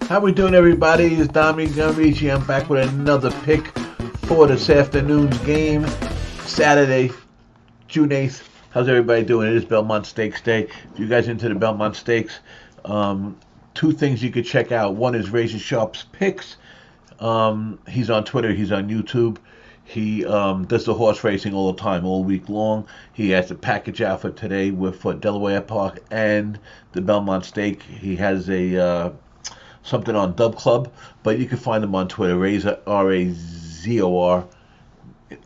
How we doing, everybody? It's Dominic Garici. I'm back with another pick for this afternoon's game, Saturday, June 8th. How's everybody doing? It is Belmont Stakes Day. If you guys into the Belmont Stakes, two things you could check out. One is Razor Sharp's picks. He's on Twitter. He's on YouTube. He does the horse racing all the time, all week long. He has a package out for today with Delaware Park and the Belmont Stake. He has a something on Dub Club, but you can find him on Twitter, Razor, R-A-Z-O-R,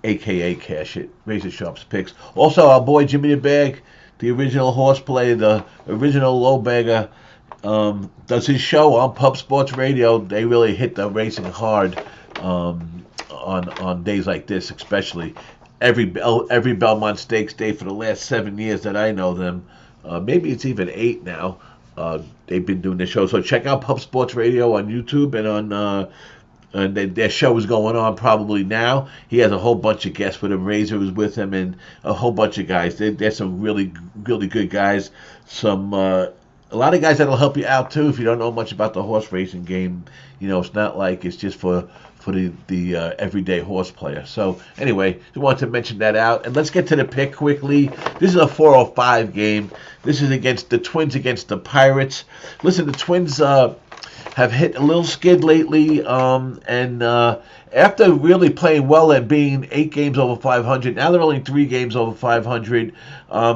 a.k.a. Cash It, Razor Sharp's picks. Also, our boy Jimmy the Bag, the original horse player, the original low bagger, does his show on Pub Sports Radio. They really hit the racing hard on days like this, especially. Every Belmont Stakes day for the last 7 years that I know them, maybe it's even 8 now. They've been doing the show, so check out Pub Sports Radio on YouTube and on their show is going on probably now. He has a whole bunch of guests with him. Razor was with him and a whole bunch of guys. They're some really good guys. A lot of guys that'll help you out too if you don't know much about the horse racing game. You know, it's not like it's just for the everyday horse player. So anyway, just wanted to mention that out. And let's get to the pick quickly. This is a 405 game. This is against the Twins against the Pirates. Listen, the Twins have hit a little skid lately, and after really playing well and being 8 games over 500, now they're only 3 games over 500.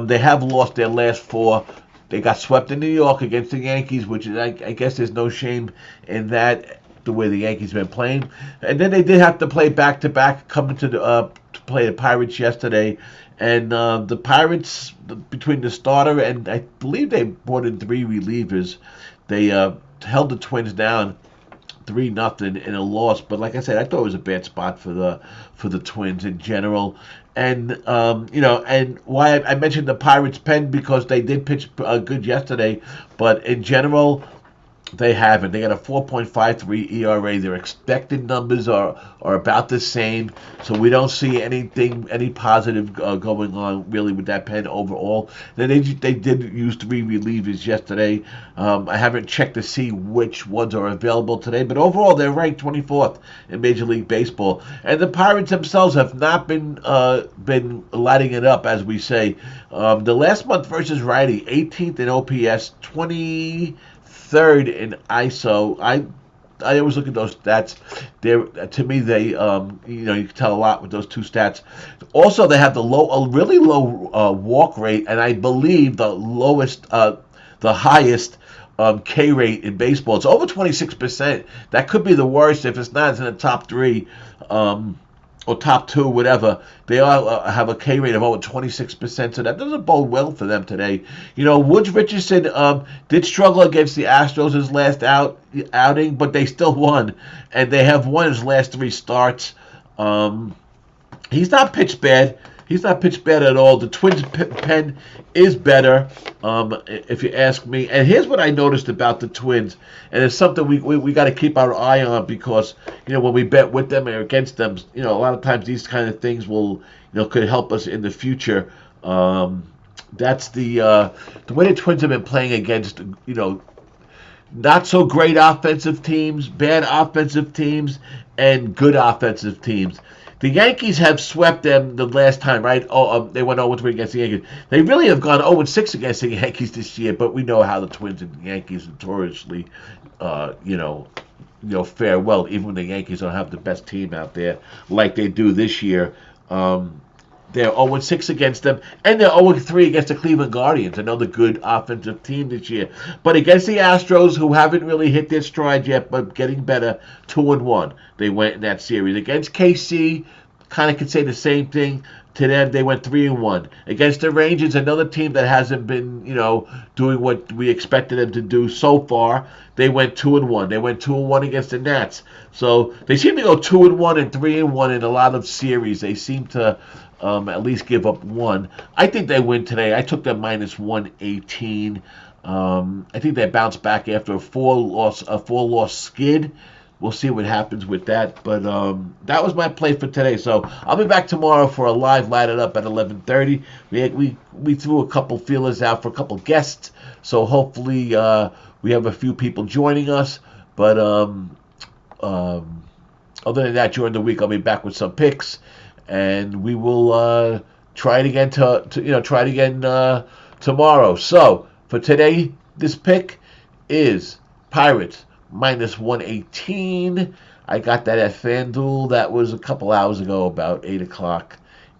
They have lost their last 4. They got swept in New York against the Yankees, which is, I guess there's no shame in that, the way the Yankees been playing. And then they did have to play back-to-back, coming to play the Pirates yesterday. And the Pirates, between the starter and I believe they brought in 3 relievers, they held the Twins down 3-0 in a loss. But like I said, I thought it was a bad spot for the Twins in general. And and why I mentioned the Pirates pen, because they did pitch good yesterday, but in general they haven't. They got a 4.53 ERA. Their expected numbers are about the same, so we don't see any positive going on really with that pen overall. Then they did use 3 relievers yesterday. I haven't checked to see which ones are available today, but overall they're ranked 24th in Major League Baseball. And the Pirates themselves have not been lighting it up, as we say. The last month versus righty, 18th in OPS, 23rd in ISO. I always look at those stats. To me, they you can tell a lot with those 2 stats. Also, they have a really low walk rate, and I believe the highest K rate in baseball. It's over 26%. That could be the worst. If it's not, it's in the top 3. Or top 2, whatever. They all have a K rate of over 26%, so that doesn't bode well for them today. You know, Woods Richardson did struggle against the Astros his last outing, but they still won, and they have won his last 3 starts. He's not pitched bad. He's not pitched bad at all. The Twins' pen is better, if you ask me. And here's what I noticed about the Twins, and it's something we got to keep our eye on, because when we bet with them or against them, a lot of times these kind of things will could help us in the future. That's the way the Twins have been playing against not so great offensive teams, bad offensive teams, and good offensive teams. The Yankees have swept them the last time, right? They went 0-3 against the Yankees. They really have gone 0-6 against the Yankees this year, but we know how the Twins and the Yankees notoriously, fare well, even when the Yankees don't have the best team out there like they do this year. They're 0-6 against them, and they're 0-3 against the Cleveland Guardians, another good offensive team this year. But against the Astros, who haven't really hit their stride yet, but getting better, 2-1. They went in that series. Against KC, kind of could say the same thing. To them, they went 3-1. Against the Rangers, another team that hasn't been, doing what we expected them to do so far, they went 2-1. They went 2-1 against the Nats. So they seem to go 2-1 and 3-1 in a lot of series. They seem to at least give up 1. I think they win today. I took them minus 118. I think they bounce back after a 4-loss skid. We'll see what happens with that. But that was my play for today. So I'll be back tomorrow for a live Light It Up at 11:30. We threw a couple feelers out for a couple guests. So hopefully we have a few people joining us. But other than that, during the week I'll be back with some picks, and we will try it again tomorrow. So for today, this pick is Pirates minus 118. I got that at FanDuel. That was a couple hours ago, about 8 o'clock,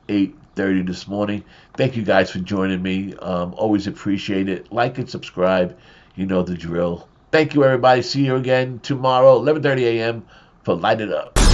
8:30 this morning. Thank you guys for joining me. Always appreciate it. Like and subscribe. You know the drill. Thank you, everybody. See you again tomorrow, 11:30 a.m. for Light It Up.